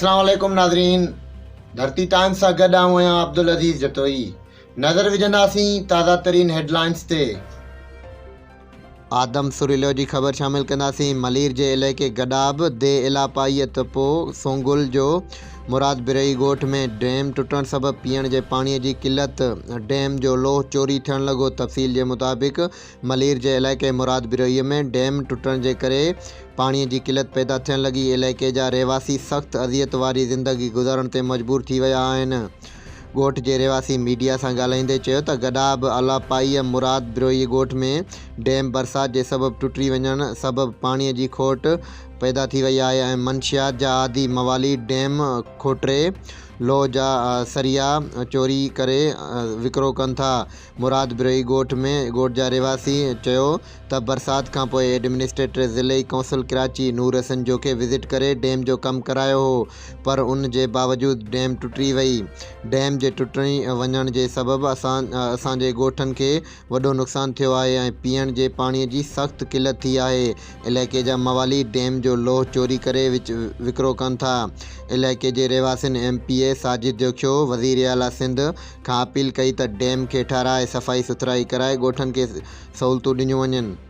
अस्सलाम वालेकुम नाज़रीन। धरती टाइम्स सां गॾु आहियां अब्दुल अज़ीज़ जतोई। नज़र विझंदासीं ताज़ा तरीन हेडलाइंस ते। आदम सुरीलो जी ख़बर शामिल कंदासीं। मलीर जे इलाइक़े गडाब दे इलापाईअ तपो सोंगुल जो मुराद बिरई ॻोठ में डैम टुटण सबबि पीअण जे पाणीअ जी किल्लत। डैम जो लोह चोरी थियण लॻो। तफ़सील जे मुताबिक़ मलीर जे इलाइक़े मुराद बिरईअ में डैम टुटण जे करे पाणीअ जी किल्लत पैदा थियण लॻी। इलाइक़े जा रहवासी सख़्तु अज़ियत वारी ज़िंदगी गुज़ारण ते मजबूर थी विया आहिनि। ॻोठ जे रहवासी मीडिया सां ॻाल्हाईंदे चयो त गडाब अलापाईअ मुराद बिरोई ॻोठ में डैम बरसाति जे सबबि टुटी वञण सबबि पाणीअ जी खोट पैदा थी वई आहे ऐं मंशियात जा आदि मवाली डैम खोटरे लोह जा सरिया चोरी करे विकिरो कनि था। मुराद बिरोई ॻोठ जा रहवासी चयो त बरसाति खां पोइ एडमिनिस्ट्रेटर ज़िले कौंसिल कराची नूर हसन जोखे विज़िट करे डैम जो कमु करायो हो, पर उन जे बावजूदु डैम टुटी वई। डैम जे टुटी वञण जे सबबि असांजे ॻोठनि खे वॾो नुक़सानु थियो आहे ऐं पीअण जे पाणीअ जी सख़्तु किल्लत थी आहे। इलाइक़े जा मवाली डैम जो लोह चोरी करे विकिरो कनि था। इलाइक़े जे रहवासियुनि MPA साजिद जोखियो वज़ीर आला सिंध खां अपील कई त डैम खे ठाराए सफ़ाई सुथराई कराए ॻोठनि खे सहूलियतूं ॾिनियूं वञनि।